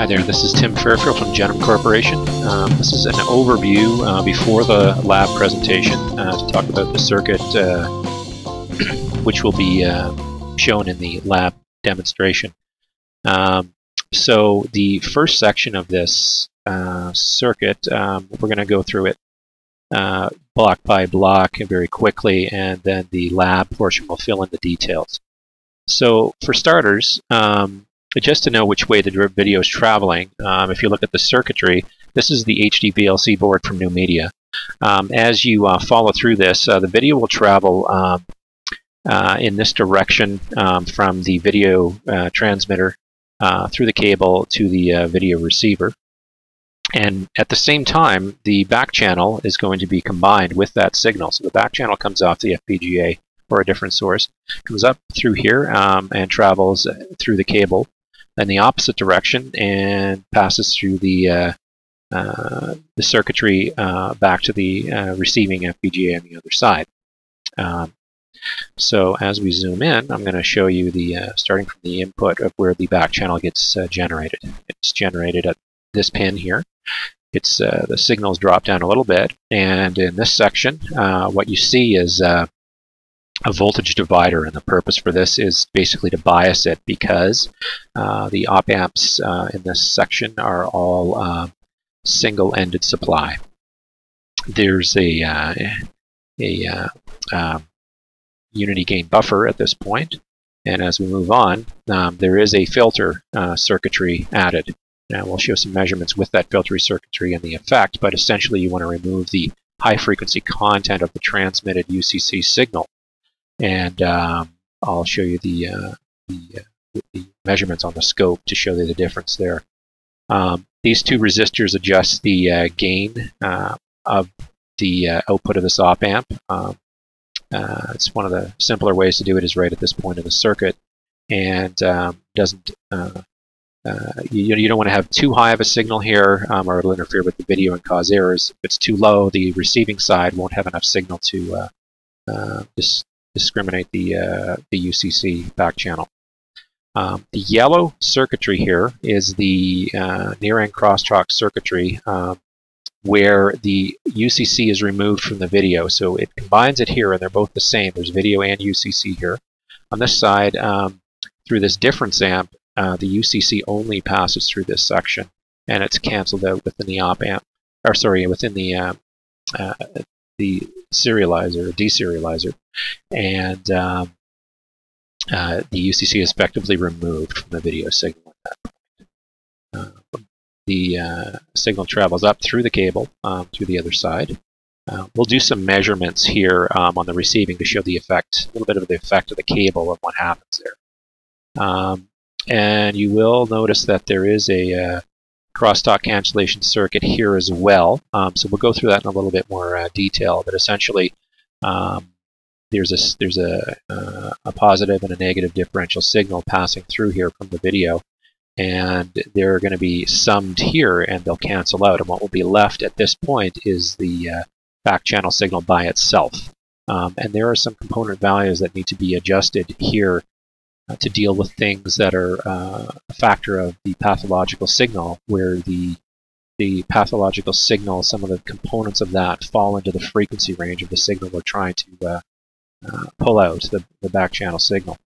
there, this is Tim Fairfield from Genum Corporation. This is an overview before the lab presentation to talk about the circuit which will be shown in the lab demonstration. So the first section of this circuit, we're going to go through it block by block very quickly, and then the lab portion will fill in the details. So for starters, just to know which way the video is traveling, if you look at the circuitry, this is the HDVLC board from New Media. As you follow through this, the video will travel in this direction from the video transmitter through the cable to the video receiver. And at the same time, the back channel is going to be combined with that signal. So the back channel comes off the FPGA or a different source, comes up through here and travels through the cable in the opposite direction and passes through the circuitry back to the receiving FPGA on the other side. So as we zoom in, I'm going to show you the starting from the input of where the back channel gets generated. It's generated at this pin here. It's the signals drop down a little bit, and in this section, what you see is a voltage divider, and the purpose for this is basically to bias it, because the op amps in this section are all single-ended supply. There's a unity gain buffer at this point, and as we move on, there is a filter circuitry added. Now we'll show some measurements with that filter circuitry and the effect, but essentially you want to remove the high-frequency content of the transmitted UCC signal. And I'll show you the measurements on the scope to show you the difference there. These two resistors adjust the gain of the output of this op amp. It's one of the simpler ways to do it is right at this point in the circuit, and doesn't you don't want to have too high of a signal here, or it'll interfere with the video and cause errors. If it's too low, the receiving side won't have enough signal to discriminate the UCC back channel. The yellow circuitry here is the near-end crosstalk circuitry, where the UCC is removed from the video. So it combines it here, and they're both the same. There's video and UCC here. On this side, through this difference amp, the UCC only passes through this section, and it's canceled out within the op amp, or sorry, within the serializer, deserializer, and the UCC is effectively removed from the video signal at that point. The signal travels up through the cable to the other side. We'll do some measurements here on the receiving to show the effect, a little bit of the effect of the cable and what happens there. And you will notice that there is a crosstalk cancellation circuit here as well. So we'll go through that in a little bit more detail. But essentially, there's a positive and a negative differential signal passing through here from the video, and they're going to be summed here, and they'll cancel out. And what will be left at this point is the back channel signal by itself. And there are some component values that need to be adjusted here to deal with things that are a factor of the pathological signal, where the pathological signal, some of the components of that fall into the frequency range of the signal we're trying to pull out, the back channel signal.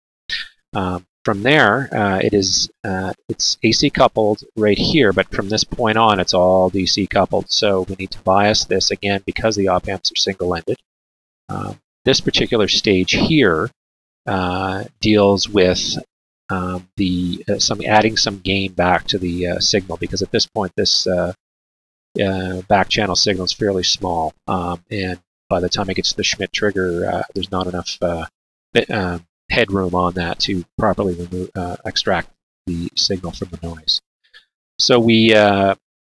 From there, it's AC coupled right here, but from this point on, it's all DC coupled. So we need to bias this again because the op amps are single-ended. This particular stage here deals with adding some gain back to the signal, because at this point this back channel signal is fairly small, and by the time it gets to the Schmidt trigger, there's not enough headroom on that to properly extract the signal from the noise. So we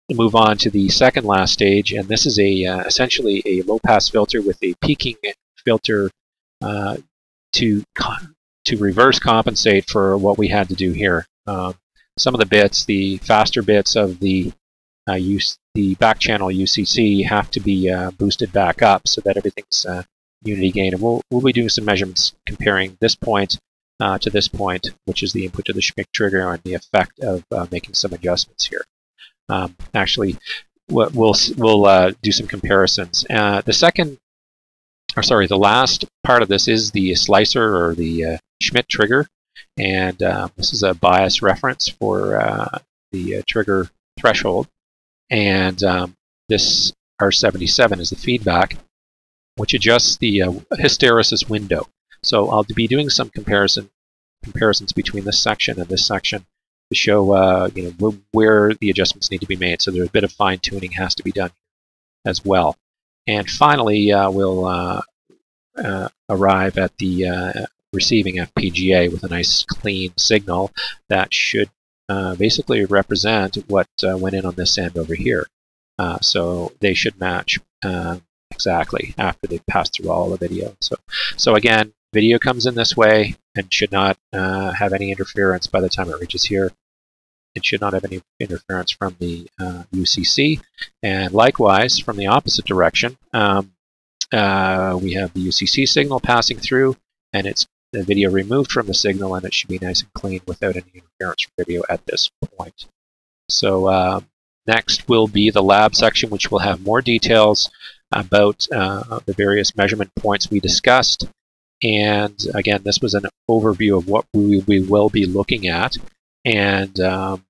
move on to the second last stage, and this is essentially a low-pass filter with a peaking filter to reverse compensate for what we had to do here. Some of the bits, the faster bits of the back channel UCC, have to be boosted back up so that everything's unity gain. And we'll be doing some measurements comparing this point to this point, which is the input to the Schmidt trigger, and the effect of making some adjustments here. Actually, we'll do some comparisons. The last part of this is the slicer, or the Schmidt trigger, and this is a bias reference for the trigger threshold, and this R77 is the feedback, which adjusts the hysteresis window. So I'll be doing some comparisons between this section and this section to show where the adjustments need to be made. So there's a bit of fine-tuning has to be done as well. And finally, we'll arrive at the receiving FPGA with a nice clean signal that should basically represent what went in on this end over here. So they should match exactly after they've passed through all the video. So again, video comes in this way and should not have any interference by the time it reaches here. It should not have any interference from the UCC. And likewise, from the opposite direction, we have the UCC signal passing through, and it's the video removed from the signal, and it should be nice and clean without any interference from video at this point. So next will be the lab section, which will have more details about the various measurement points we discussed. And again, this was an overview of what we will be looking at, and the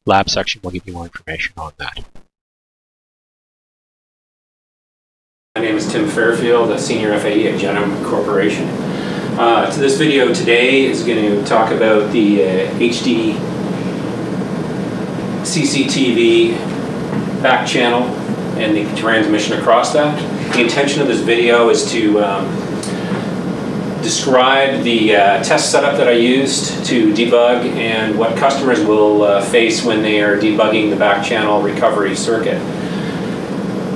lab section will give you more information on that. My name is Tim Fairfield, a Senior FAE at Genome Corporation. So this video today is going to talk about the HDCCTV back channel and the transmission across that. The intention of this video is to describe the test setup that I used to debug and what customers will face when they are debugging the back channel recovery circuit.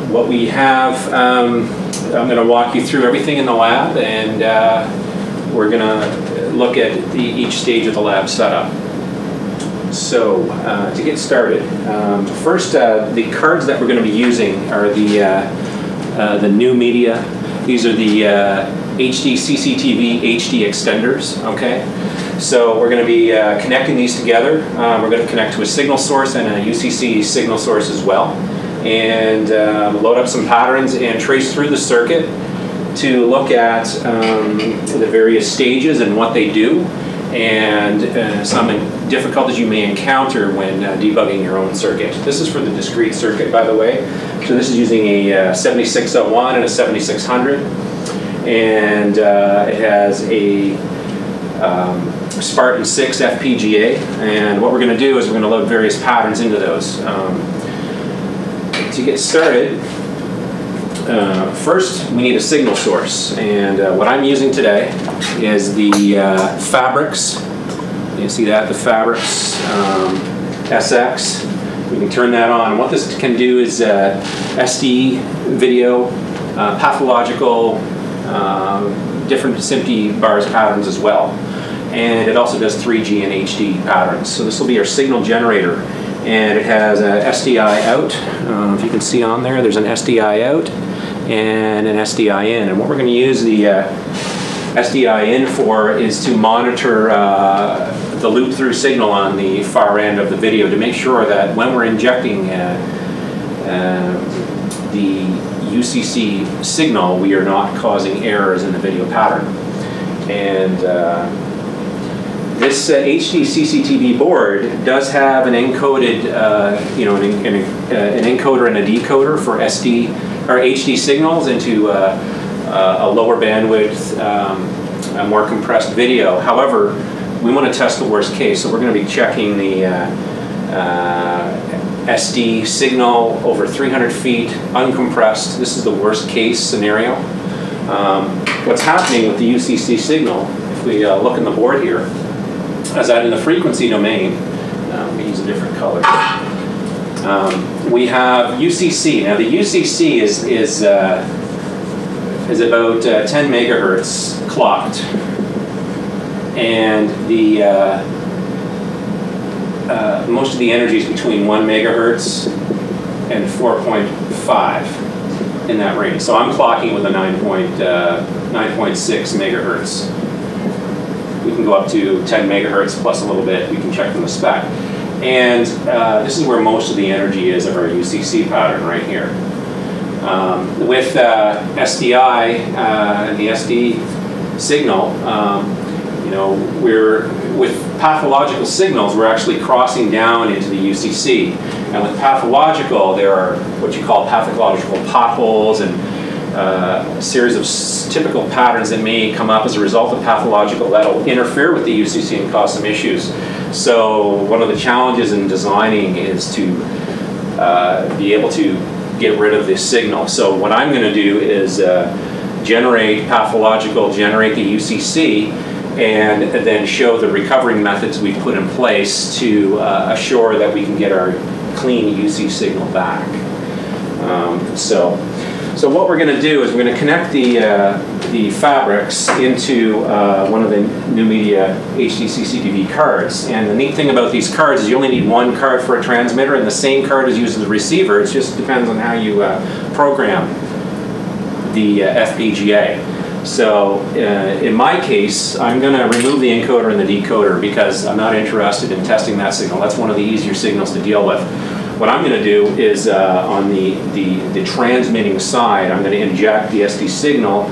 What we have, I'm going to walk you through everything in the lab, and we're going to look at each stage of the lab setup. So to get started, first the cards that we're going to be using are the new media. These are the HDCCTV HD extenders. Okay, so we're going to be connecting these together. We're going to connect to a signal source and a UCC signal source as well, and load up some patterns and trace through the circuit to look at the various stages and what they do, and some difficulties you may encounter when debugging your own circuit. This is for the discrete circuit, by the way. So this is using a 7601 and a 7600, and it has a Spartan 6 FPGA, and what we're going to do is we're going to load various patterns into those. To get started, first we need a signal source, and what I'm using today is the Fabrics. You see that, the Fabrics SX. We can turn that on. And what this can do is SD video, pathological, different SMPTE bars patterns as well. And it also does 3G and HD patterns. So this will be our signal generator. And it has a SDI out. If you can see on there, there's an SDI out and an SDI in. And what we're going to use the SDI in for is to monitor the loop-through signal on the far end of the video to make sure that when we're injecting the UCC signal, we are not causing errors in the video pattern. And this HDCCTV board does have an encoded, an encoder and a decoder for SD or HD signals into a lower bandwidth, a more compressed video. However, we want to test the worst case, so we're going to be checking the SD signal over 300 feet, uncompressed. This is the worst case scenario. What's happening with the UCC signal, if we look in the board here, is that in the frequency domain, we use a different color. We have UCC. Now the UCC is about 10 megahertz clocked, and the most of the energy is between 1 megahertz and 4.5 in that range. So I'm clocking with a 9.6 megahertz. We can go up to 10 megahertz plus a little bit. We can check from the spec. And this is where most of the energy is of our UCC pattern right here. With SDI and the SD signal, you know, with pathological signals, we're actually crossing down into the UCC. And with pathological, there are what you call pathological potholes and a series of typical patterns that may come up as a result of pathological that'll interfere with the UCC and cause some issues. So one of the challenges in designing is to be able to get rid of this signal. So what I'm going to do is generate pathological, generate the UCC, and then show the recovery methods we've put in place to assure that we can get our clean UC signal back. So what we're going to do is we're going to connect the fabrics into one of the new media HDCCTV cards. And the neat thing about these cards is you only need one card for a transmitter, and the same card is used as a receiver. It just depends on how you program the FPGA. So in my case, I'm going to remove the encoder and the decoder because I'm not interested in testing that signal. That's one of the easier signals to deal with. What I'm going to do is on the transmitting side, I'm going to inject the SD signal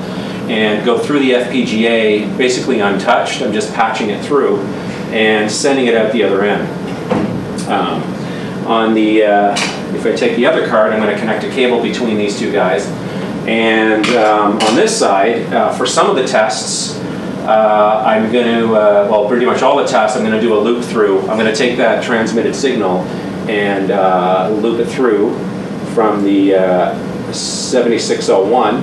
and go through the FPGA basically untouched. I'm just patching it through and sending it out the other end. If I take the other card, I'm going to connect a cable between these two guys. And on this side, for some of the tests, I'm going to, well, pretty much all the tests, I'm going to do a loop through. I'm going to take that transmitted signal and loop it through from the 7601,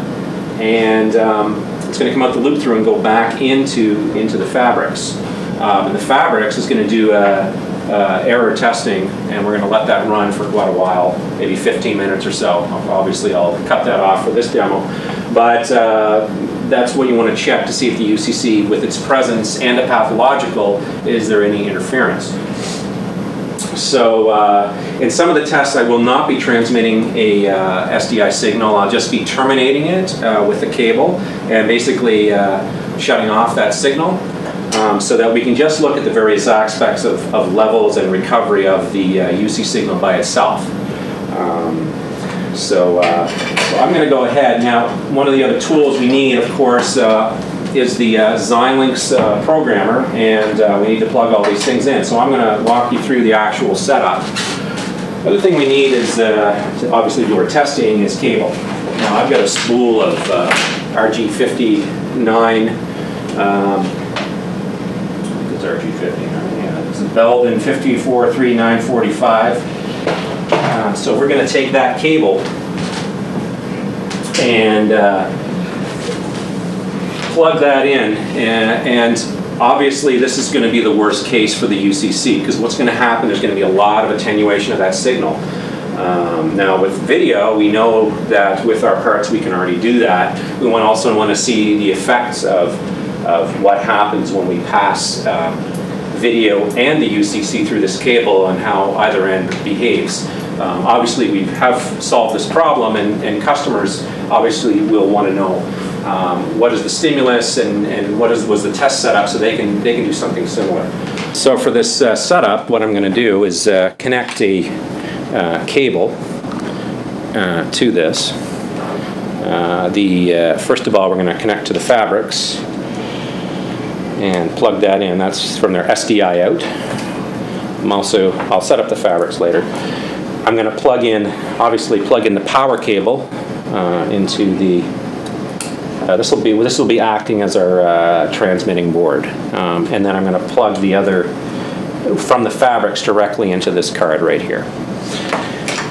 and it's going to come out the loop through and go back into the fabrics. And the fabrics is going to do error testing, and we're going to let that run for quite a while, maybe 15 minutes or so. Obviously, I'll cut that off for this demo, but that's what you want to check to see if the UCC, with its presence and the pathological, is there any interference. So in some of the tests, I will not be transmitting a SDI signal. I'll just be terminating it with the cable and basically shutting off that signal so that we can just look at the various aspects of levels and recovery of the UC signal by itself. So I'm going to go ahead. Now, one of the other tools we need, of course, is the Xilinx programmer, and we need to plug all these things in. So I'm going to walk you through the actual setup. The other thing we need is, to obviously do our testing, is cable. Now I've got a spool of RG59, it's RG59, yeah, it's a Belden 543945. So we're going to take that cable and plug that in, and obviously this is going to be the worst case for the UCC, because what's going to happen, there's going to be a lot of attenuation of that signal. Now with video, we know that with our parts we can already do that. We also want to see the effects of what happens when we pass video and the UCC through this cable and how either end behaves. Obviously we have solved this problem, and customers obviously will want to know what is the stimulus and what was the test setup, so they can do something similar. So for this setup, what I'm going to do is connect a cable to this. First of all, we're going to connect to the fabrics and plug that in. That's from their SDI out. I'll set up the fabrics later. I'm going to obviously plug in the power cable into the. This will be acting as our transmitting board, and then I'm going to plug the other from the fabrics directly into this card right here.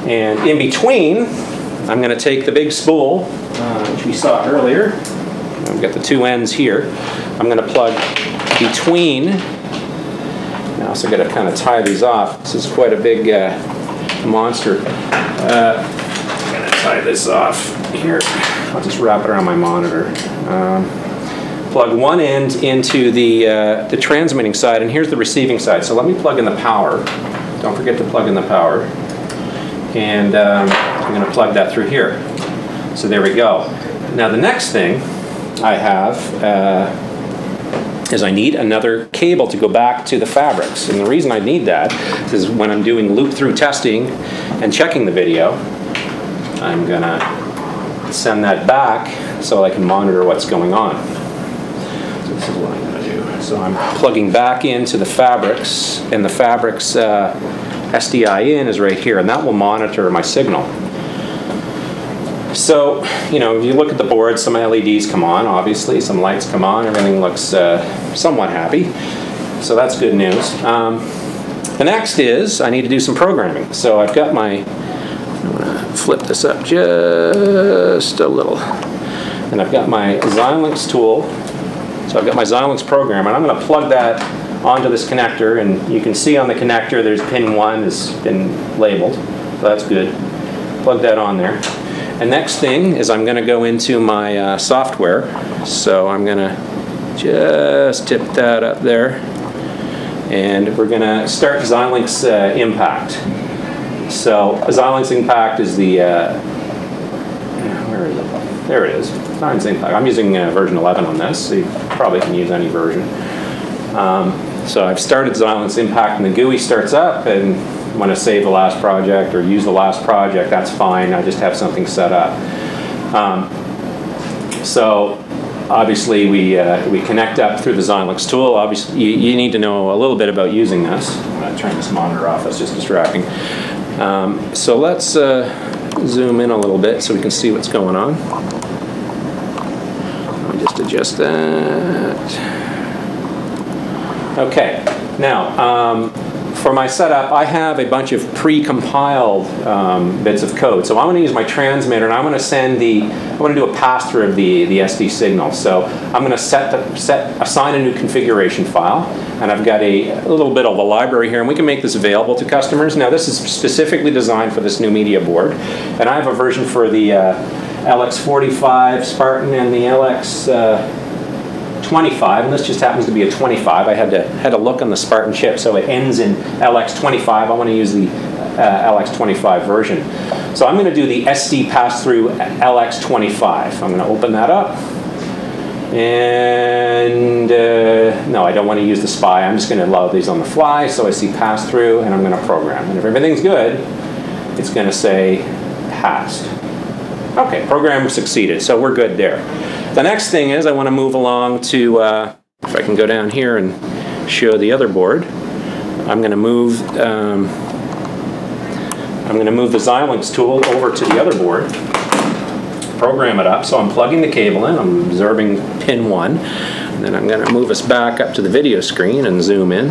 And in between, I'm going to take the big spool, which we saw earlier. I've got the two ends here. I'm going to plug between. I also got to kind of tie these off. This is quite a big monster. I'm going to tie this off here. I'll just wrap it around my monitor. Plug one end into the transmitting side, and here's the receiving side. So let me plug in the power. Don't forget to plug in the power. And I'm going to plug that through here. So there we go. Now the next thing I have is I need another cable to go back to the fabrics. And the reason I need that is when I'm doing loop-through testing and checking the video, I'm going to send that back so I can monitor what's going on. So this is what I'm going to do. So I'm plugging back into the fabrics, and the fabrics SDI in is right here, and that will monitor my signal. So, you know, if you look at the board, some LEDs come on, obviously, some lights come on, everything looks somewhat happy. So that's good news. The next is I need to do some programming. So I've got my, I'm going to flip this up just a little. And I've got my Xilinx tool. So I've got my Xilinx program, and I'm going to plug that onto this connector, and you can see on the connector there's pin 1 has been labeled. So that's good. Plug that on there. The next thing is I'm going to go into my software. So I'm going to just tip that up there. And we're going to start Xilinx Impact. So Xilinx Impact is the, where is it? There it is, Xilinx Impact. I'm using version 11 on this, so you probably can use any version. So I've started Xilinx Impact, and the GUI starts up, and want to save the last project or use the last project, that's fine. I just have something set up. So obviously we connect up through the Xilinx tool. Obviously you need to know a little bit about using this. I'm going to turn this monitor off, that's just distracting. So let's zoom in a little bit so we can see what's going on. Let me just adjust that. Okay, now for my setup, I have a bunch of pre-compiled bits of code. So I'm going to use my transmitter, and I'm going to send I'm going to do a pass-through of the SD signal. So I'm going to assign a new configuration file, and I've got a little bit of a library here, and we can make this available to customers. Now this is specifically designed for this new media board, and I have a version for the LX45 Spartan and the LX 25, and this just happens to be a 25. I had to look on the Spartan chip, so it ends in LX25. I want to use the LX25 version. So I'm going to do the SD pass-through LX25. I'm going to open that up. And no, I don't want to use the SPI. I'm just going to load these on the fly. So I see pass-through, and I'm going to program. And if everything's good, it's going to say passed. Okay, program succeeded, so we're good there. The next thing is I want to move along to, if I can go down here and show the other board, I'm going to move the Xilinx tool over to the other board, program it up. So I'm plugging the cable in, I'm observing pin 1, and then I'm going to move us back up to the video screen and zoom in.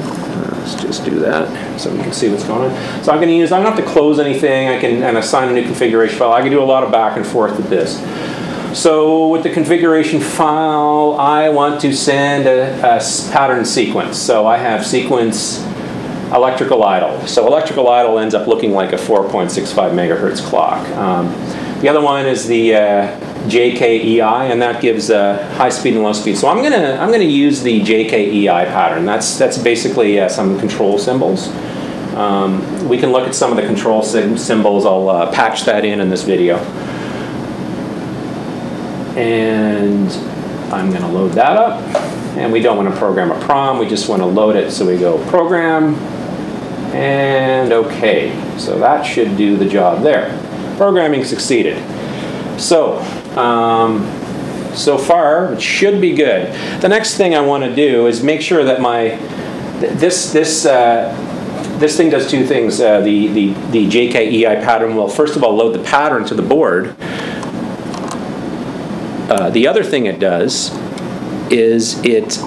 Let's just do that so we can see what's going on. So I'm going to use, I don't have to close anything, I can assign a new configuration file. I can do a lot of back and forth with this. So with the configuration file, I want to send a pattern sequence. So I have sequence electrical idle. So electrical idle ends up looking like a 4.65 megahertz clock. The other one is the JKEI, and that gives high speed and low speed. So I'm gonna use the JKEI pattern. That's basically some control symbols. We can look at some of the control symbols. I'll patch that in this video. And I'm going to load that up. And we don't want to program a PROM, we just want to load it. So we go program, and OK. So that should do the job there. Programming succeeded. So, so far, it should be good. The next thing I want to do is make sure that this thing does two things. The JKEI pattern will, first of all, load the pattern to the board. The other thing it does is it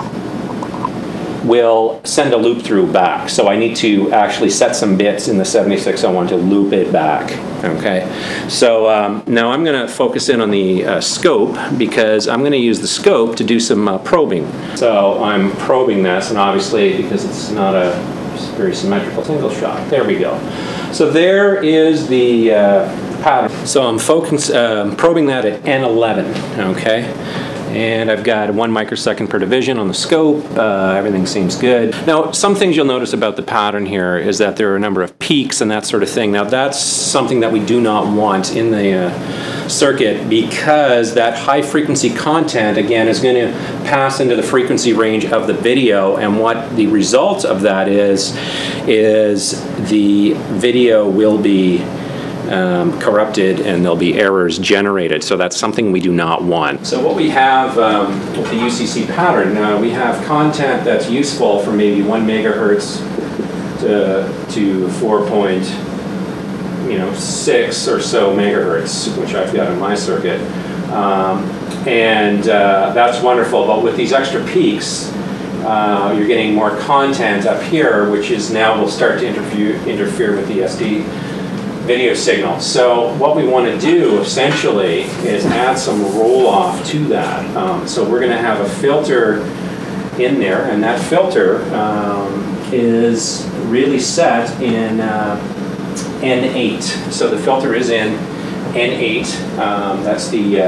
will send a loop through back. So I need to actually set some bits in the 7601 to loop it back. Okay. So now I'm going to focus in on the scope, because I'm going to use the scope to do some probing. So I'm probing this, and obviously because it's not a very symmetrical single shot. There we go. So there is the pattern. So I'm probing that at N11, okay? And I've got 1 microsecond per division on the scope. Everything seems good. Now, some things you'll notice about the pattern here is that there are a number of peaks and that sort of thing. Now, that's something that we do not want in the circuit, because that high frequency content again is going to pass into the frequency range of the video, and what the result of that is the video will be corrupted and there'll be errors generated. So that's something we do not want. So what we have with the UCC pattern, we have content that's useful for maybe 1 megahertz to 4.6 or so megahertz, which I've got in my circuit, and that's wonderful. But with these extra peaks, you're getting more content up here, which is now will start to interfere with the SD video signal. So what we want to do essentially is add some roll-off to that. So we're going to have a filter in there, and that filter is really set in N8. So the filter is in N8. That's the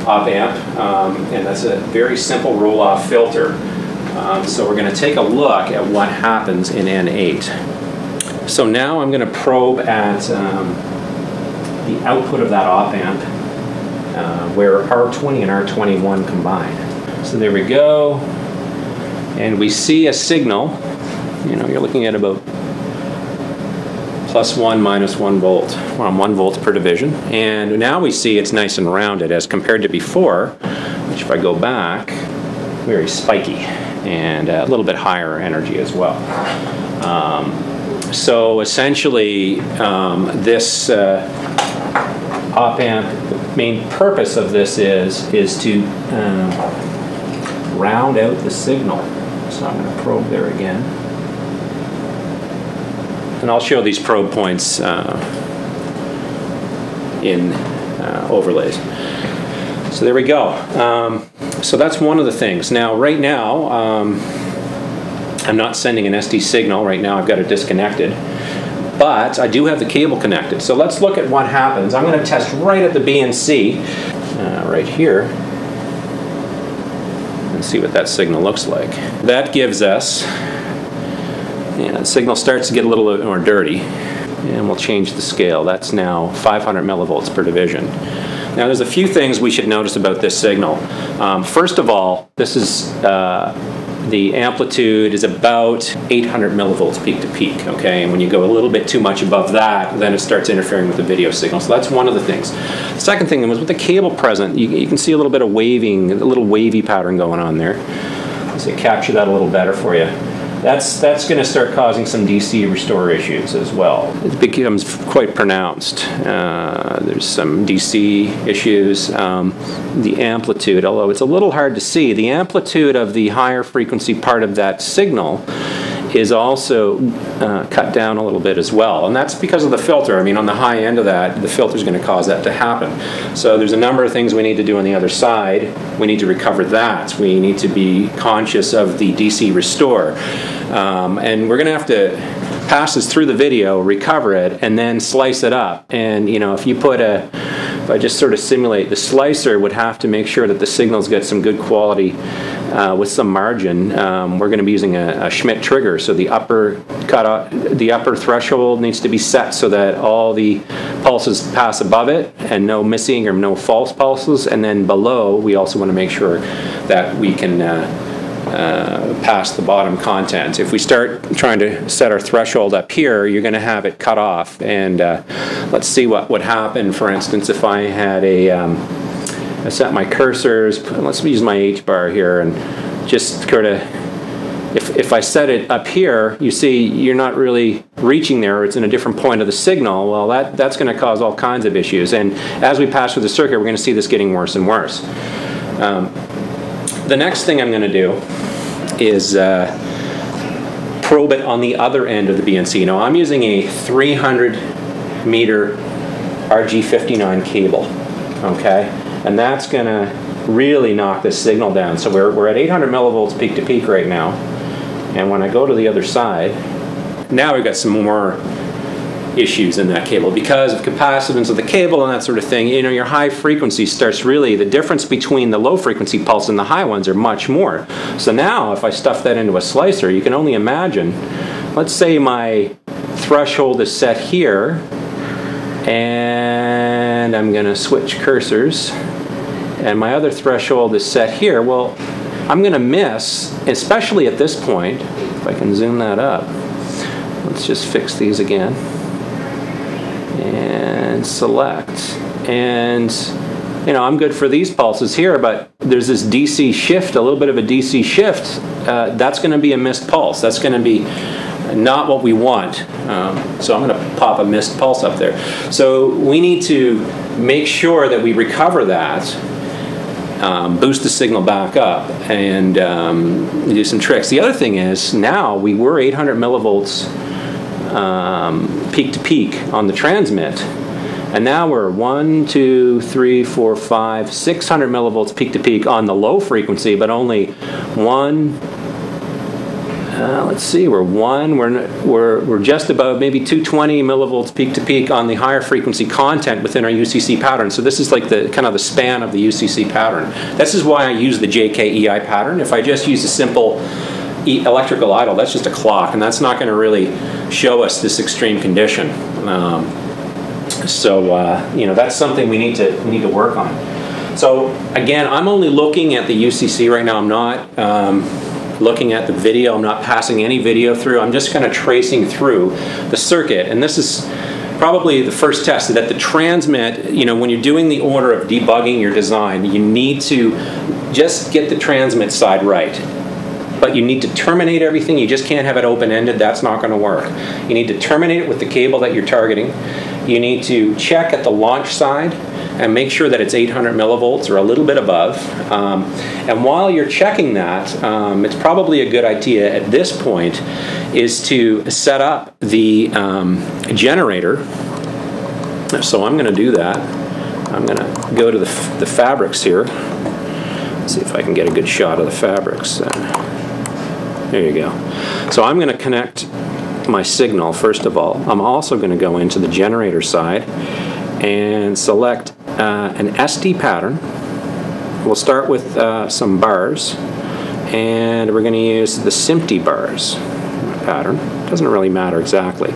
op amp, and that's a very simple roll-off filter. So we're going to take a look at what happens in N8. So now I'm going to probe at the output of that op amp, where R20 and R21 combine. So there we go, and we see a signal. You're looking at about +1, -1 volt, 1 volt per division. And now we see it's nice and rounded as compared to before, which if I go back, very spiky and a little bit higher energy as well. So essentially, this op amp, the main purpose of this is to round out the signal. So I'm going to probe there again. And I'll show these probe points in overlays. So there we go. So that's one of the things. Now, right now, I'm not sending an SD signal. Right now I've got it disconnected. But I do have the cable connected. So let's look at what happens. I'm going to test right at the BNC, right here, and see what that signal looks like. That gives us, the signal starts to get a little bit more dirty. And we'll change the scale. That's now 500 millivolts per division. Now there's a few things we should notice about this signal. First of all, this is the amplitude is about 800 millivolts peak to peak, okay? And when you go a little bit too much above that, then it starts interfering with the video signal. So that's one of the things. The second thing was with the cable present, you can see a little bit of waving, a little wavy pattern going on there. So capture that a little better for you. That's going to start causing some DC restore issues as well. It becomes quite pronounced. There's some DC issues. The amplitude, although it's a little hard to see, the amplitude of the higher frequency part of that signal is also cut down a little bit as well. And that's because of the filter. I mean, on the high end of that, the filter is going to cause that to happen. So there's a number of things we need to do on the other side. We need to recover that. We need to be conscious of the DC restore. And we're going to have to pass this through the video, recover it, and then slice it up. And, if you put if I just sort of simulate, the slicer would have to make sure that the signals get some good quality with some margin. We're going to be using a Schmidt trigger, so the upper threshold needs to be set so that all the pulses pass above it and no missing or no false pulses. And then below, we also want to make sure that we can past the bottom content. If we start trying to set our threshold up here, you're going to have it cut off. And let's see what would happen, for instance, if I had I set my cursors, let's use my H bar here, and just sort of, if I set it up here, you see you're not really reaching there, it's in a different point of the signal. Well, that's going to cause all kinds of issues. And as we pass through the circuit, we're going to see this getting worse and worse. The next thing I'm going to do is probe it on the other end of the BNC. Now I'm using a 300 meter RG59 cable, okay? And that's going to really knock this signal down. So we're at 800 millivolts peak to peak right now. And when I go to the other side, now we've got some more issues in that cable because of capacitance of the cable and that sort of thing. Your high frequency starts really, the difference between the low frequency pulse and the high ones are much more. So now if I stuff that into a slicer, you can only imagine, let's say my threshold is set here And I'm going to switch cursors. And my other threshold is set here. Well, I'm going to miss, especially at this point, if I can zoom that up. Let's just fix these again. And select. And, you know, I'm good for these pulses here, but there's this DC shift, a little bit of a DC shift. That's going to be a missed pulse. That's going to be not what we want. So I'm going to pop a missed pulse up there. So we need to make sure that we recover that, boost the signal back up, and do some tricks. The other thing is, now we were 800 millivolts peak to peak on the transmit, and now we're 600 millivolts peak to peak on the low frequency, but only one. Let's see, we're just about maybe 220 millivolts peak to peak on the higher frequency content within our UCC pattern. So this is like the kind of the span of the UCC pattern. This is why I use the JKEI pattern. If I just use a simple electrical idle, that's just a clock, and that's not going to really show us this extreme condition. You know, that's something we need to work on. So again, I'm only looking at the UCC right now. I'm not looking at the video. I'm not passing any video through. I'm just kind of tracing through the circuit. And this is probably the first test, that the transmit, you know, when you're doing the order of debugging your design, you need to just get the transmit side right. But you need to terminate everything. You just can't have it open-ended. That's not going to work. You need to terminate it with the cable that you're targeting. You need to check at the launch side and make sure that it's 800 millivolts or a little bit above. And while you're checking that, it's probably a good idea at this point is to set up the generator. So I'm going to do that. I'm going to go to the fabrics here. Let's see if I can get a good shot of the fabrics. There you go. So I'm going to connect my signal first of all. I'm also going to go into the generator side and select an SD pattern. We'll start with some bars, and we're going to use the SMPTE bars pattern. Doesn't really matter exactly.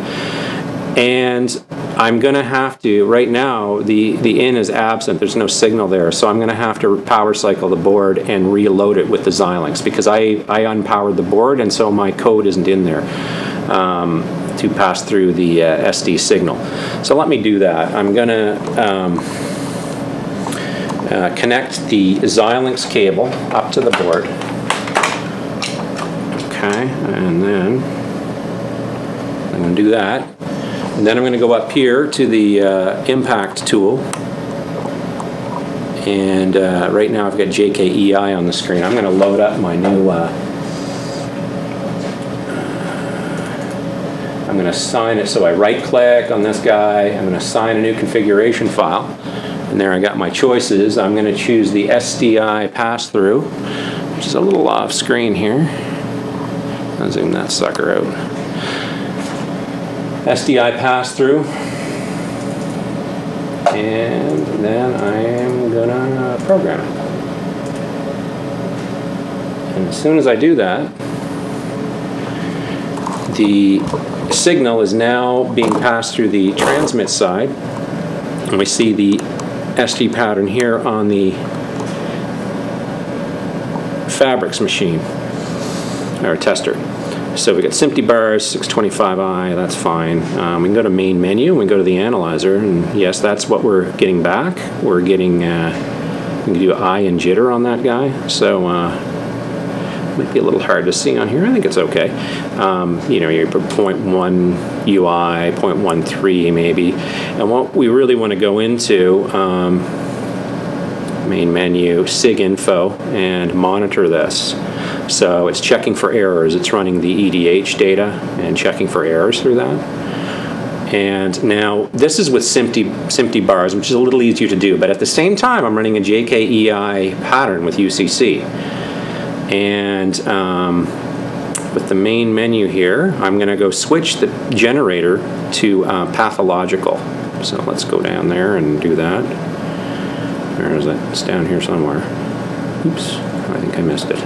And I'm going to have to, right now, the in is absent. There's no signal there, so I'm going to have to power cycle the board and reload it with the Xilinx, because I unpowered the board, and so my code isn't in there to pass through the SD signal. So let me do that. I'm going to connect the Xilinx cable up to the board. Okay, and then I'm going to do that. And then I'm going to go up here to the impact tool. And right now I've got JKEI on the screen. I'm going to load up my new I'm going to assign it, so I right click on this guy, I'm going to assign a new configuration file, and there I got my choices. I'm going to choose the SDI pass-through, which is a little off screen here. I'll zoom that sucker out. SDI pass-through, and then I am going to program it. And as soon as I do that, the signal is now being passed through the transmit side, and we see the SD pattern here on the fabrics machine, or tester. So we got SMPTE bars, 625i, that's fine. We can go to main menu, we can go to the analyzer, and yes, that's what we're getting back. We're getting, we can do eye and jitter on that guy, so might be a little hard to see on here. I think it's okay. You know, you're 0.1 UI, 0.13 maybe. And what we really want to go into, main menu, SIG info, and monitor this. So it's checking for errors. It's running the EDH data and checking for errors through that. And now this is with SMPTE bars, which is a little easier to do. But at the same time, I'm running a JKEI pattern with UCC. And with the main menu here, I'm going to go switch the generator to pathological. So let's go down there and do that. Where is it? It's down here somewhere. Oops, I think I missed it.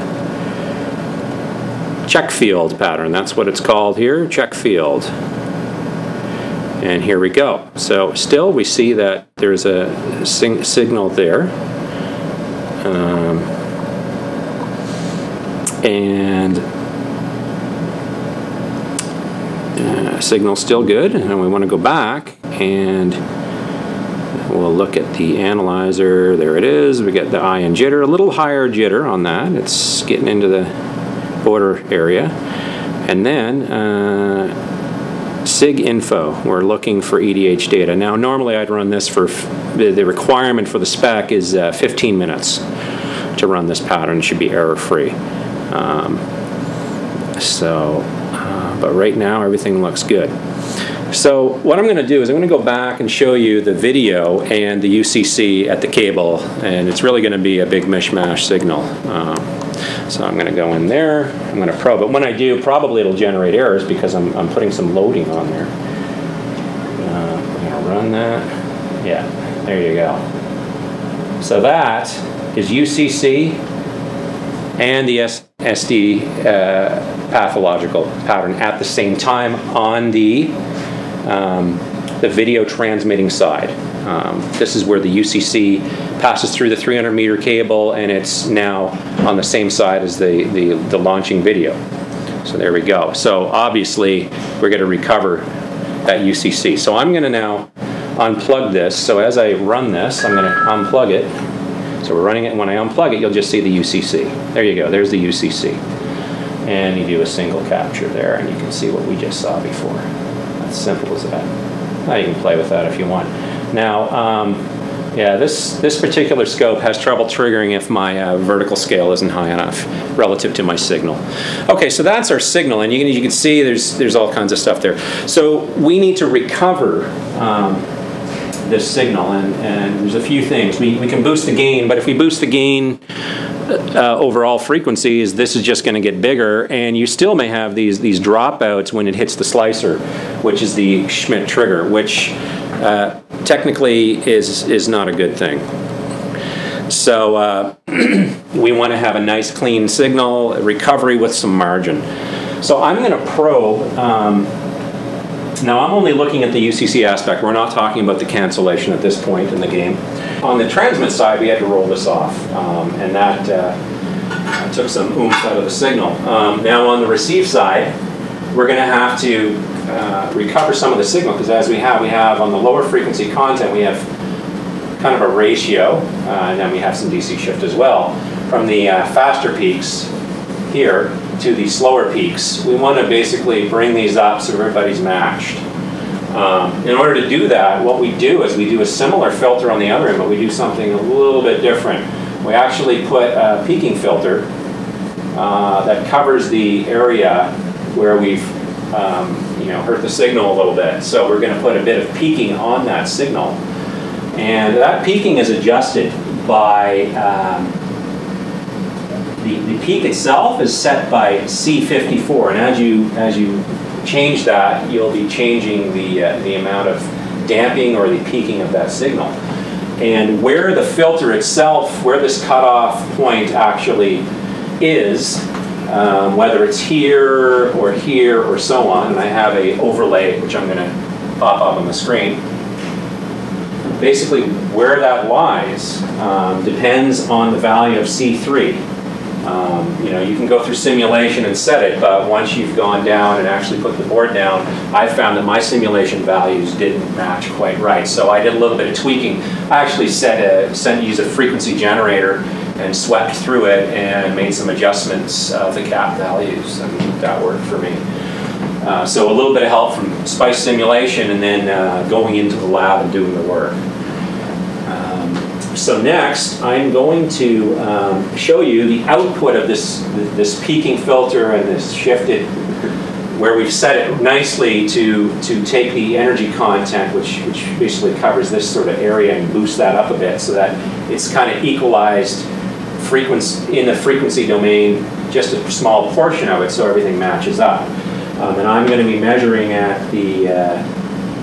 Check field pattern, that's what it's called here, check field. And here we go. So still we see that there's a signal there. And signal's still good, and we want to go back and we'll look at the analyzer. There it is. We get the ion jitter, a little higher jitter on that. It's getting into the border area. And then sig info, we're looking for EDH data. Now normally I'd run this for, the requirement for the spec is 15 minutes to run this pattern. It should be error free. But right now everything looks good. So what I'm going to do is I'm going to go back and show you the video and the UCC at the cable, and it's really going to be a big mishmash signal. So I'm going to go in there, I'm going to probe it. When I do, probably it'll generate errors because I'm putting some loading on there. I'm going to run that. Yeah, there you go. So that is UCC and the SD pathological pattern at the same time on the video transmitting side. This is where the UCC passes through the 300-meter cable, and it's now on the same side as the launching video. So there we go. So obviously we're going to recover that UCC. So I'm going to now unplug this. So as I run this, I'm going to unplug it. So we're running it, and when I unplug it, you'll just see the UCC. There you go. There's the UCC. And you do a single capture there, and you can see what we just saw before. That's simple as that. Now you can play with that if you want. Now, yeah, this particular scope has trouble triggering if my vertical scale isn't high enough relative to my signal. Okay, so that's our signal, and you can see there's all kinds of stuff there. So we need to recover this signal, and there's a few things. We can boost the gain, but if we boost the gain overall frequencies, this is just going to get bigger, and you still may have these dropouts when it hits the slicer, which is the Schmidt trigger, which technically is not a good thing. So we want to have a nice clean signal, recovery with some margin. So I'm going to probe. Now I'm only looking at the UCC aspect. We're not talking about the cancellation at this point in the game. On the transmit side, we had to roll this off, and that took some oomph out of the signal. Now on the receive side, we're going to have to recover some of the signal, because as we have on the lower frequency content, we have kind of a ratio, and then we have some DC shift as well. From the faster peaks here to the slower peaks, we want to basically bring these up so everybody's matched. In order to do that, what we do is we do a similar filter on the other end, but we do something a little bit different. We actually put a peaking filter that covers the area where we've hurt the signal a little bit. So we're going to put a bit of peaking on that signal, and that peaking is adjusted by the peak itself is set by C54, and as you change that, you'll be changing the amount of damping or the peaking of that signal. And where the filter itself, where this cutoff point actually is, whether it's here or so on, and I have a overlay which I'm going to pop up on the screen. Basically, where that lies depends on the value of C3. You can go through simulation and set it, but once you've gone down and actually put the board down, I found that my simulation values didn't match quite right. So I did a little bit of tweaking. I actually used a frequency generator and swept through it and made some adjustments of the cap values, and that worked for me. So a little bit of help from SPICE simulation, and then going into the lab and doing the work. So next, I'm going to show you the output of this peaking filter and this shifted, where we've set it nicely to take the energy content, which basically covers this sort of area, and boost that up a bit so that it's kind of equalized frequency in the frequency domain, just a small portion of it, so everything matches up. And I'm going to be measuring at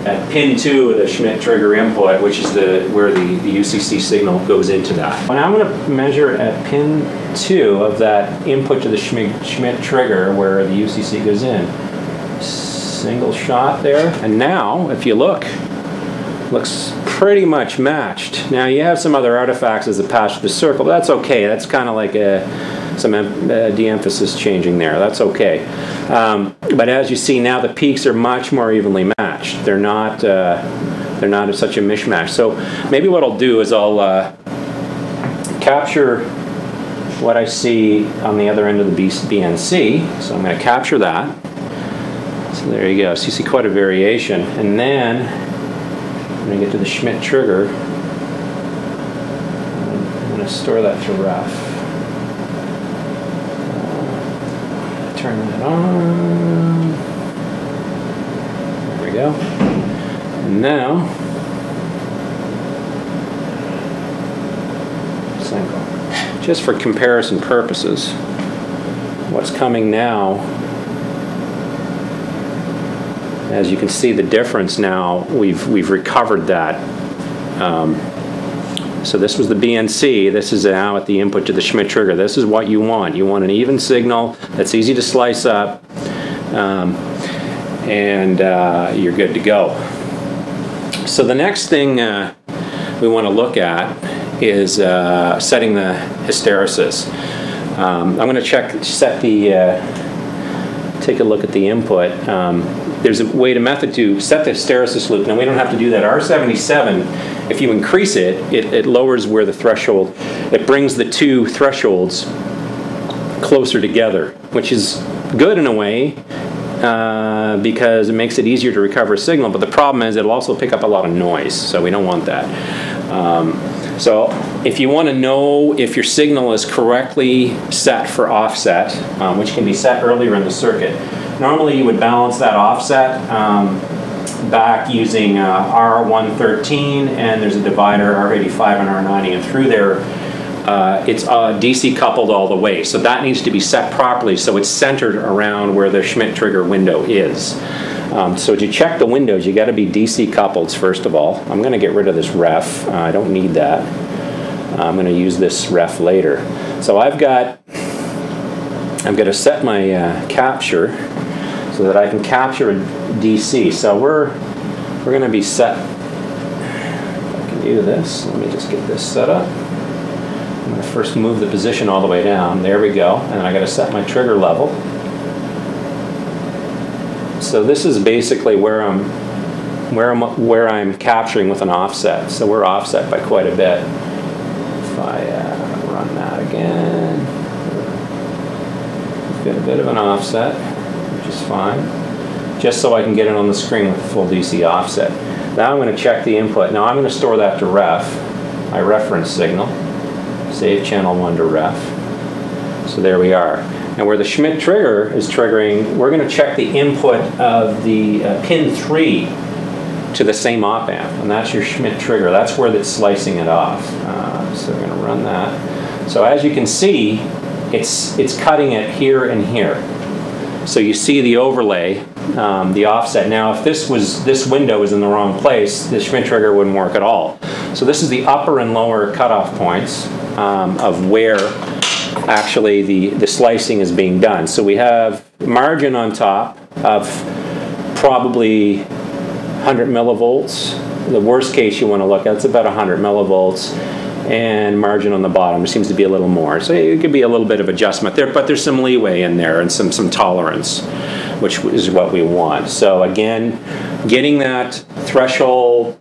at pin 2 of the Schmidt trigger input, which is where the UCC signal goes into that. And I'm going to measure at pin 2 of that input to the Schmidt trigger where the UCC goes in. Single shot there. And now, if you look, looks pretty much matched. Now you have some other artifacts as attached to the circle, but that's okay. That's kind of like some de-emphasis changing there. That's okay. But as you see now, the peaks are much more evenly matched. They're not such a mishmash. So maybe what I'll do is I'll capture what I see on the other end of the BNC. So I'm going to capture that. So there you go. So you see quite a variation. And then I'm going to get to the Schmidt trigger. I'm going to store that to ref. Turn that on. There we go. And now, single. Just for comparison purposes, what's coming now, as you can see the difference now, we've recovered that. So this was the BNC, this is now at the input to the Schmidt trigger. This is what you want. You want an even signal that's easy to slice up, and you're good to go. So the next thing we want to look at is setting the hysteresis. I'm going to take a look at the input. There's a method to set the hysteresis loop. Now we don't have to do that. R77, if you increase it, it lowers where the threshold, it brings the two thresholds closer together, which is good in a way, because it makes it easier to recover a signal, but the problem is it'll also pick up a lot of noise, so we don't want that. So if you want to know if your signal is correctly set for offset, which can be set earlier in the circuit, normally you would balance that offset back using R113, and there's a divider, R85 and R90, and through there it's DC coupled all the way. So that needs to be set properly so it's centered around where the Schmidt trigger window is. So to check the windows, you got to be DC coupled first of all. I'm going to get rid of this ref. I don't need that. I'm going to use this ref later. So I'm going to set my capture so that I can capture a DC. So we're going to be set. If I can do this, let me just get this set up. I'm going to first move the position all the way down. There we go. And then I got to set my trigger level. So this is basically where I'm capturing with an offset. So we're offset by quite a bit. If I run that again, we've got a bit of an offset, which is fine, just so I can get it on the screen with a full DC offset. Now I'm going to check the input. Now I'm going to store that to ref, my reference signal, save channel 1 to ref. So there we are. And where the Schmidt trigger is triggering, we're going to check the input of the pin 3 to the same op amp, and that's your Schmidt trigger. That's where it's slicing it off. So we're going to run that. So as you can see, it's cutting it here and here. So you see the overlay, the offset. Now, if this window was in the wrong place, the Schmidt trigger wouldn't work at all. So this is the upper and lower cutoff points of where actually the slicing is being done. So we have margin on top of probably 100 millivolts. The worst case you want to look at, it's about 100 millivolts, and margin on the bottom seems to be a little more. So it could be a little bit of adjustment there, but there's some leeway in there and some tolerance, which is what we want. So again, getting that threshold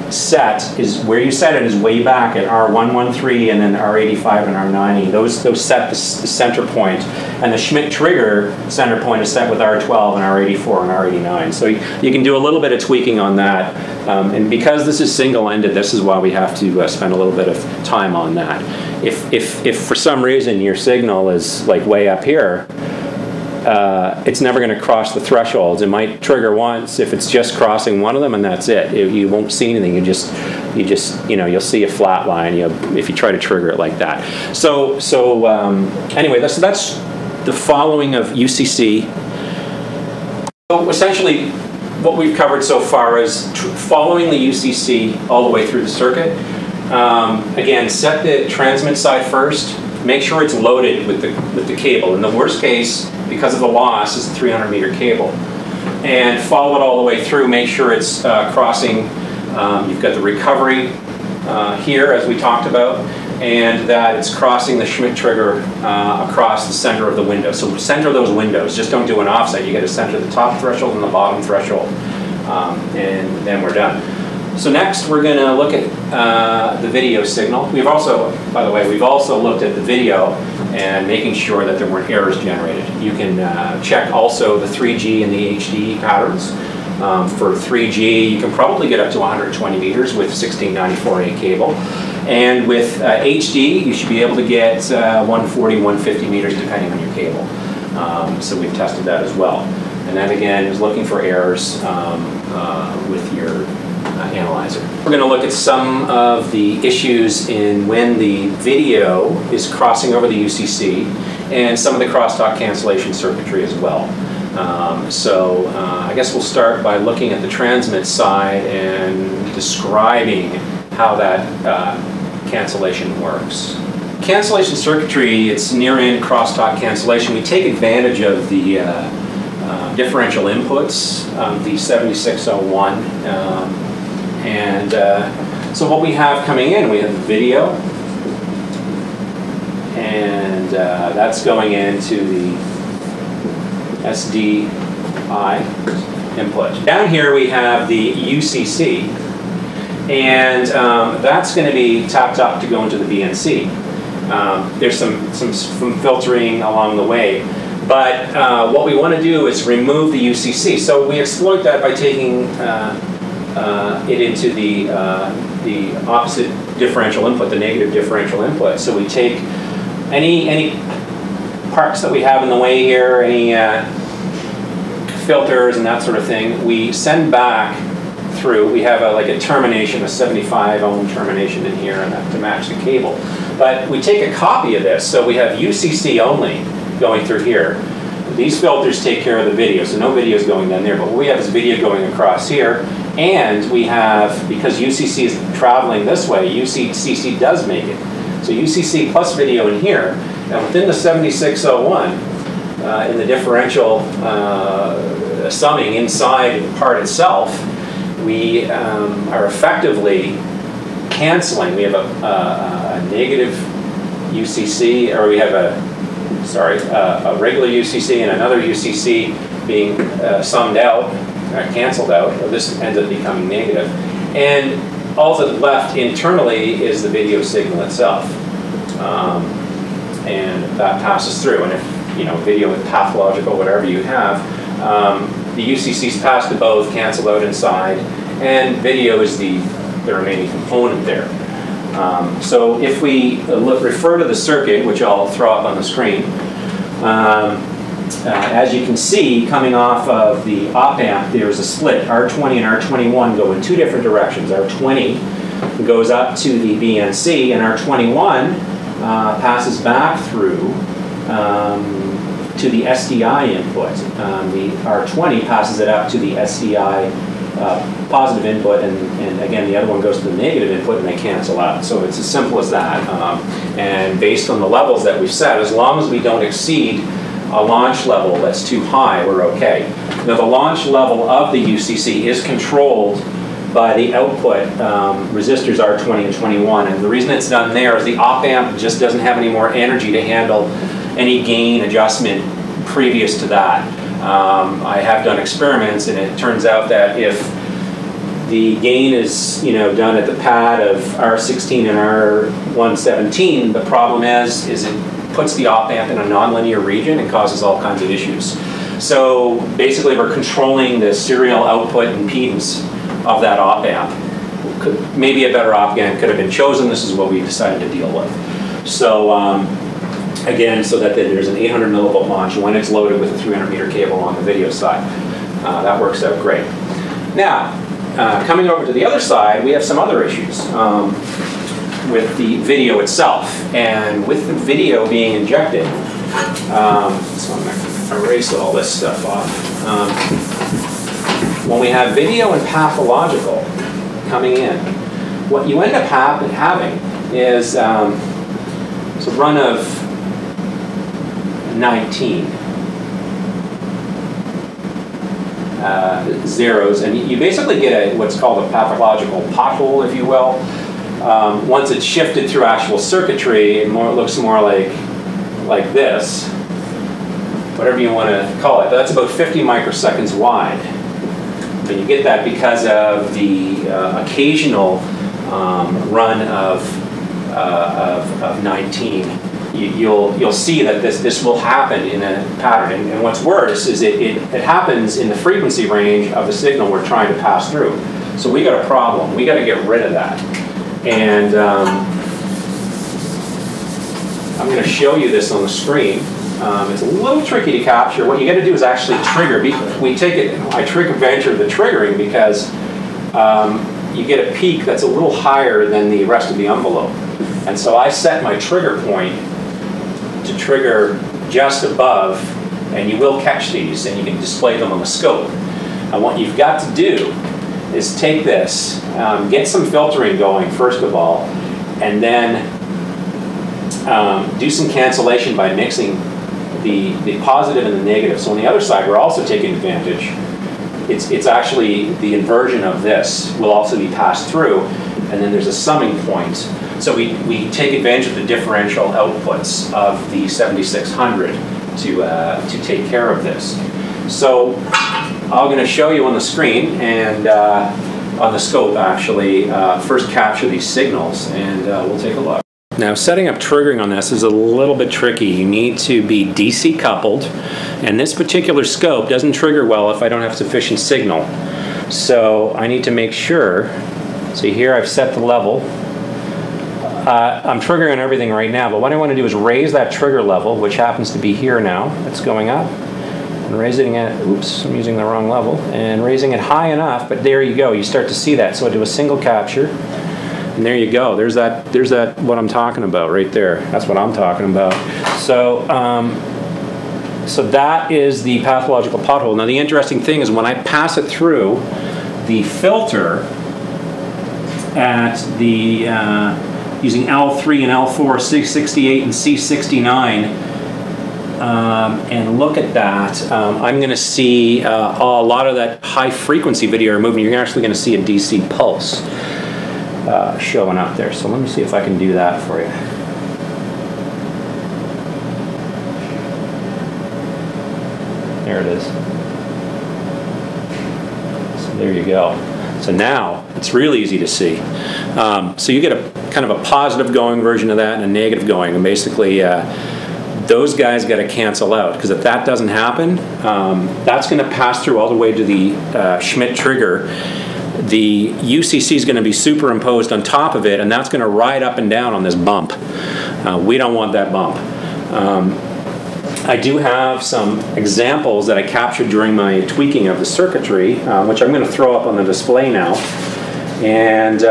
set is where you set it is way back at R113 and then R85 and R90. Those set the center point, and the Schmidt trigger center point is set with R12 and R84 and R89. So you can do a little bit of tweaking on that, and because this is single-ended, this is why we have to spend a little bit of time on that. If for some reason your signal is like way up here, it's never going to cross the thresholds. It might trigger once if it's just crossing one of them, and that's it. You won't see anything. You'll see a flat line if you try to trigger it like that. So anyway, that's the following of UCC. So essentially, what we've covered so far is following the UCC all the way through the circuit. Again, set the transmit side first. Make sure it's loaded with the cable. In the worst case, because of the loss, it's a 300-meter cable. and follow it all the way through. Make sure it's crossing. You've got the recovery here, as we talked about, and that it's crossing the Schmidt trigger across the center of the window. So center those windows. Just don't do an offset. You got to center the top threshold and the bottom threshold, and then we're done. So next we're going to look at the video signal. We've also, by the way, we've also looked at the video and making sure that there weren't errors generated. You can check also the 3G and the HD patterns. For 3G, you can probably get up to 120 meters with 1694A cable. And with HD, you should be able to get 140, 150 meters depending on your cable. So we've tested that as well. And that again is looking for errors with your analyzer. We're going to look at some of the issues in when the video is crossing over the UCC and some of the crosstalk cancellation circuitry as well. I guess we'll start by looking at the transmit side and describing how that cancellation works. Cancellation circuitry, it's near-end crosstalk cancellation. We take advantage of the differential inputs of the 7601. So what we have coming in, we have the video, and that's going into the SDI input. Down here we have the UCC, and that's going to be tapped up to go into the BNC. There's some filtering along the way, but what we want to do is remove the UCC. So we exploit that by taking it into the opposite differential input, the negative differential input. So we take any parts that we have in the way here, any filters and that sort of thing, we send back through. We have like a termination, a 75 ohm termination in here, and that to match the cable. But we take a copy of this, so we have UCC only going through here. These filters take care of the video, so no video is going down there, but what we have is video going across here, and we have, because UCC is traveling this way, UCC does make it. So UCC plus video in here, and within the 7601, in the differential summing inside the part itself, we are effectively canceling. We have a negative UCC, or we have a regular UCC and another UCC being summed out, canceled out. This ends up becoming negative. And all that's left internally is the video signal itself. And that passes through. And if video is pathological, whatever you have, the UCC's passed to both, canceled out inside, and video is the remaining component there. So if we refer to the circuit, which I'll throw up on the screen, as you can see, coming off of the op-amp, there's a split. R20 and R21 go in two different directions. R20 goes up to the BNC, and R21 passes back through to the SDI input. The R20 passes it up to the SDI positive input, and again the other one goes to the negative input, and they cancel out. So it's as simple as that. And based on the levels that we've set, as long as we don't exceed a launch level that's too high, we're okay. Now the launch level of the UCC is controlled by the output resistors R20 and 21, and the reason it's done there is the op-amp just doesn't have any more energy to handle any gain adjustment previous to that. I have done experiments, and it turns out that if the gain is done at the pad of R16 and R117, the problem is it puts the op-amp in a nonlinear region and causes all kinds of issues. So basically we're controlling the serial output impedance of that op-amp. Maybe a better op-amp could have been chosen. This is what we decided to deal with. So again, so that there's an 800 millivolt launch when it's loaded with a 300 meter cable on the video side. That works out great. Now, coming over to the other side, we have some other issues with the video itself. And with the video being injected, so I'm going to erase all this stuff off. When we have video and pathological coming in, what you end up having is it's a run of 19. zeros, and you basically get what's called a pathological pothole, if you will. Once it's shifted through actual circuitry, it looks more like this, whatever you want to call it. But that's about 50 microseconds wide. And you get that because of the occasional run of 19. You'll see that this will happen in a pattern. And what's worse is it happens in the frequency range of the signal we're trying to pass through. So we got a problem. We got to get rid of that. And I'm going to show you this on the screen. It's a little tricky to capture. What you got to do is actually trigger. I take advantage of the triggering because you get a peak that's a little higher than the rest of the envelope. And so I set my trigger point to trigger just above, and you will catch these, and you can display them on the scope. And what you've got to do is take this, get some filtering going first of all, and then do some cancellation by mixing the positive and the negative. So on the other side, we're also taking advantage. It's actually the inversion of this will also be passed through, and then there's a summing point. So we take advantage of the differential outputs of the 7600 to take care of this. So I'm going to show you on the screen and on the scope actually first capture these signals, and we'll take a look. Now, setting up triggering on this is a little bit tricky. You need to be DC coupled, and this particular scope doesn't trigger well if I don't have sufficient signal. So I need to make sure, see here I've set the level. I'm triggering on everything right now, but what I want to do is raise that trigger level, which happens to be here now. It's going up. And raising it, oops, I'm using the wrong level, and raising it high enough, but there you go. You start to see that. So I do a single capture. And there you go. There's that. What I'm talking about right there. That's what I'm talking about. So, so that is the pathological pothole. Now, the interesting thing is when I pass it through the filter at the using L3 and L4, C68 and C69, and look at that, I'm going to see a lot of that high frequency video removed. You're actually going to see a DC pulse showing up there. So let me see if I can do that for you. There it is. So there you go. So now it's really easy to see. So you get a kind of a positive going version of that and a negative going, and basically those guys got to cancel out, because if that doesn't happen, that's going to pass through all the way to the Schmidt trigger. The UCC is going to be superimposed on top of it, and that's going to ride up and down on this bump. We don't want that bump. I do have some examples that I captured during my tweaking of the circuitry, which I'm going to throw up on the display now. And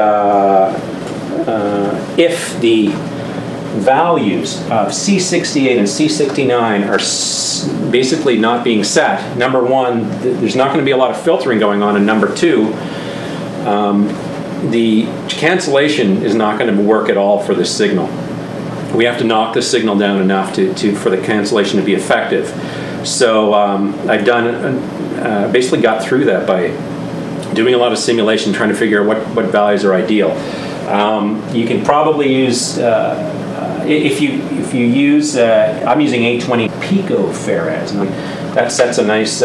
if the values of C68 and C69 are basically not being set, number one, there's not going to be a lot of filtering going on, and number two, the cancellation is not going to work at all for this signal. We have to knock the signal down enough for the cancellation to be effective. So I've basically got through that by doing a lot of simulation, trying to figure out what values are ideal. You can probably use if you use I'm using 820 picofarads, and that sets a nice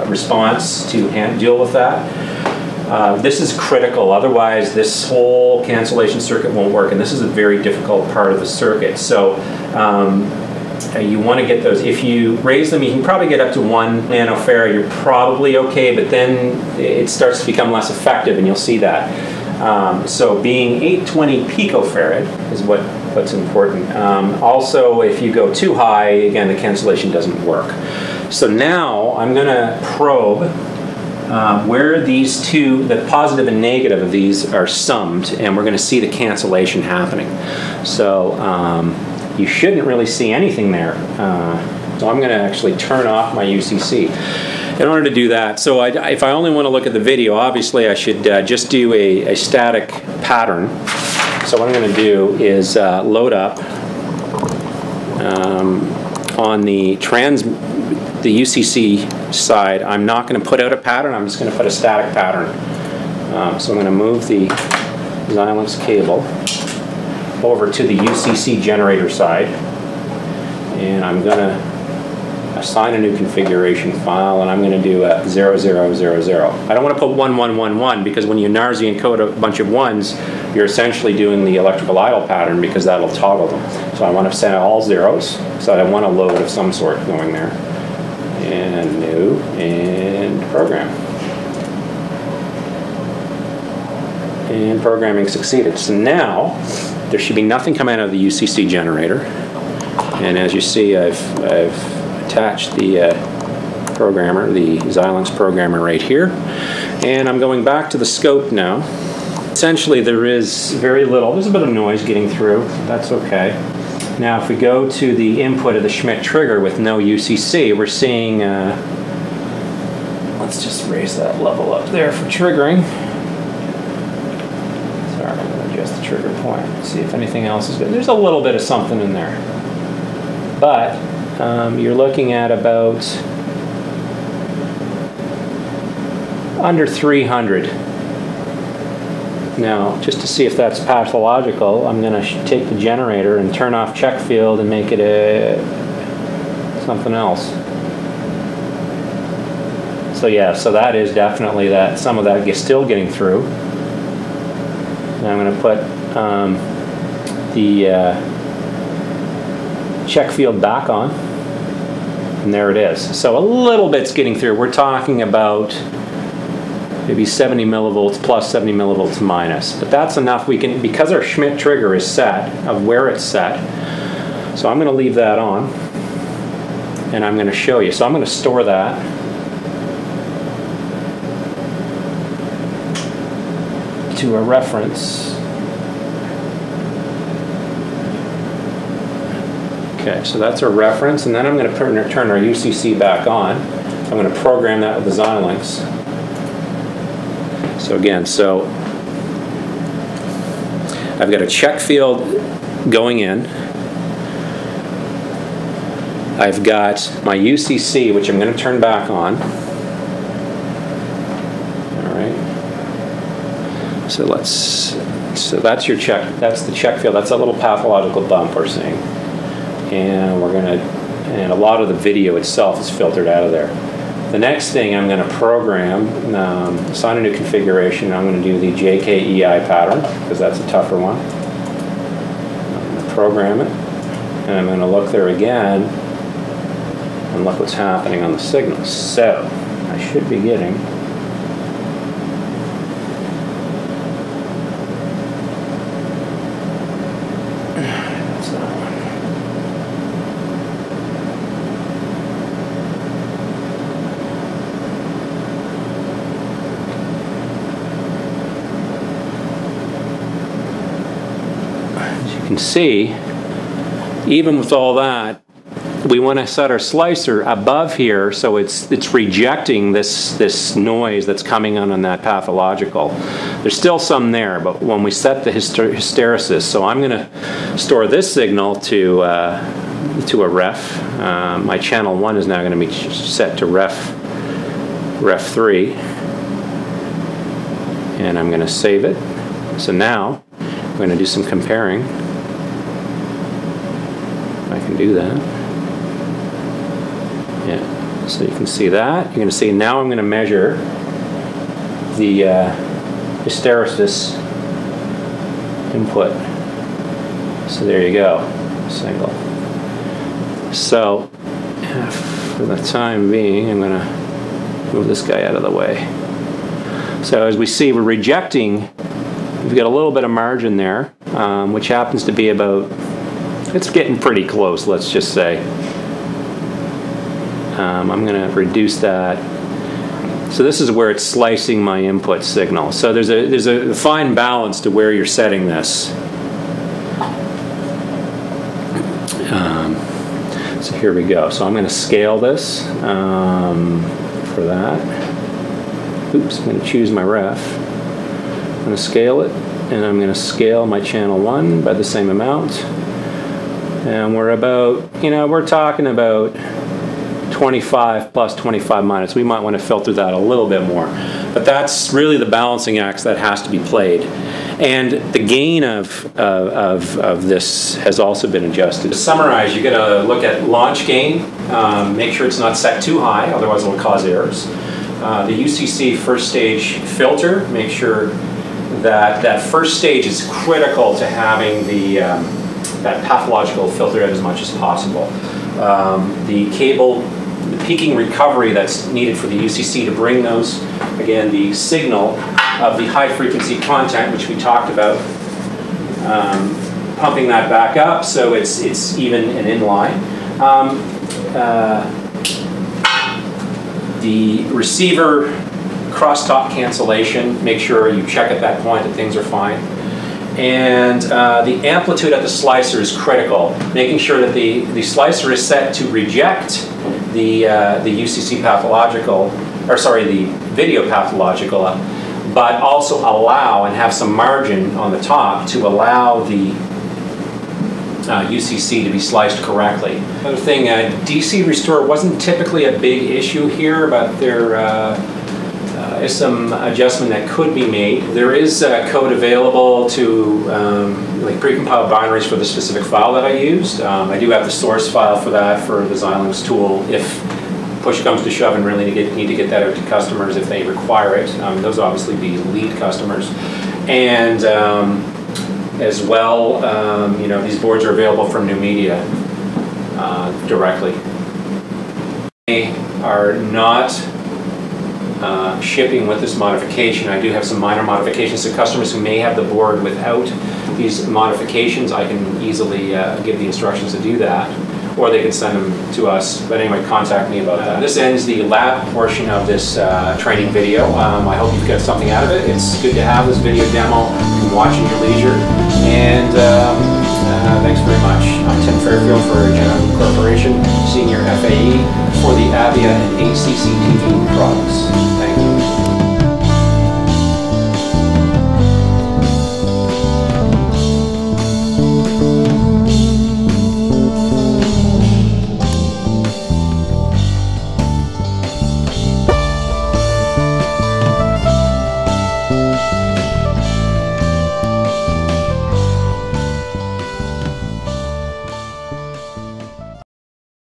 response to deal with that. This is critical, otherwise this whole cancellation circuit won't work, and this is a very difficult part of the circuit. So you want to get those. If you raise them, you can probably get up to 1 nanofarad. You're probably okay, but then it starts to become less effective, and you'll see that. So being 820 picofarad is what's important. Also, if you go too high, again, the cancellation doesn't work. So now I'm going to probe where these two, the positive and negative of these, are summed, and we're going to see the cancellation happening. So you shouldn't really see anything there. So I'm going to actually turn off my UCC in order to do that. So if I only want to look at the video, obviously I should just do a static pattern. So what I'm going to do is load up on the the UCC side, I'm not going to put out a pattern, I'm just going to put a static pattern. So I'm going to move the Xilinx cable over to the UCC generator side, and I'm going to assign a new configuration file, and I'm going to do a 0000. I don't want to put 1111 because when you NARSI encode a bunch of ones, you're essentially doing the electrical idle pattern because that'll toggle them. So I want to set all zeros, so I want a load of some sort going there. And new, and program. And programming succeeded. So now, there should be nothing coming out of the UCC generator. And as you see, I've attached the programmer, the Xilinx programmer right here. And I'm going back to the scope now. Essentially, there is very little, there's a bit of noise getting through. That's okay. Now, if we go to the input of the Schmidt trigger with no UCC, we're seeing, let's just raise that level up there for triggering. Sorry, I'm going to adjust the trigger point, see if anything else is good. There's a little bit of something in there. But you're looking at about under 300. Now, just to see if that's pathological, I'm going to take the generator and turn off check field and make it something else. So yeah, so that is definitely that. Some of that is still getting through. Now I'm going to put the check field back on, and there it is. So a little bit's getting through. We're talking about maybe 70 millivolts plus 70 millivolts minus. But that's enough. We can, because our Schmidt trigger is set, of where it's set. So I'm going to leave that on, and I'm going to show you. So I'm going to store that. To a reference. Okay, so that's our reference, and then I'm going to turn our UCC back on. I'm going to program that with the Xilinx. So again, so I've got a check field going in. I've got my UCC, which I'm going to turn back on. All right. So that's your check. That's the check field. That's a little pathological bump we're seeing, and and a lot of the video itself is filtered out of there. The next thing I'm going to program, assign a new configuration. I'm going to do the JKEI pattern because that's a tougher one. I'm going to program it, and I'm going to look there again and look what's happening on the signals. So I should be getting can see, even with all that, we want to set our slicer above here so it's rejecting this noise that's coming on that pathological. There's still some there, but when we set the hysteresis, so I'm going to store this signal to a ref. My channel 1 is now going to be set to ref 3, and I'm going to save it. So now I'm going to do some comparing. I can do that. Yeah, so you can see that. You're going to see now I'm going to measure the hysteresis input. So there you go, single. So for the time being, I'm going to move this guy out of the way. So as we see, we're rejecting, we've got a little bit of margin there, which happens to be about, it's getting pretty close, let's just say. I'm going to reduce that. So this is where it's slicing my input signal. So there's a fine balance to where you're setting this. So here we go. So I'm going to scale this for that. Oops, I'm going to choose my ref. I'm going to scale it, and I'm going to scale my channel 1 by the same amount. And we're about, we're talking about 25 plus 25 minus. We might want to filter that a little bit more. But that's really the balancing act that has to be played. And the gain of this has also been adjusted. To summarize, you got to look at launch gain, make sure it's not set too high, otherwise it will cause errors. The UCC first stage filter, make sure that that first stage is critical to having the that pathological filtered out as much as possible. The cable, the peaking recovery that's needed for the UCC to bring those, again, the signal of the high frequency content, which we talked about, pumping that back up so it's even and in line. The receiver crosstalk cancellation, make sure you check at that point that things are fine. And the amplitude at the slicer is critical, making sure that the slicer is set to reject the UCC pathological, or sorry, the video pathological, but also allow and have some margin on the top to allow the UCC to be sliced correctly. Another thing, DC restore wasn't typically a big issue here, but there is some adjustment that could be made. There is code available to like precompiled binaries for the specific file that I used. I do have the source file for that for the Xilinx tool if push comes to shove and really need to get that out to customers if they require it. Those obviously be lead customers. And as well, you know, these boards are available from New Media directly. They are not shipping with this modification. I do have some minor modifications to customers who may have the board without these modifications. I can easily give the instructions to do that, or they can send them to us. But anyway, contact me about that. This ends the lab portion of this training video. I hope you've got something out of it. It's good to have this video demo. You can watch in your leisure. And thanks very much. I'm Tim Fairfield for Backchannel Corporation, Senior FAE for the Avia and HDCCTV products. Thank you.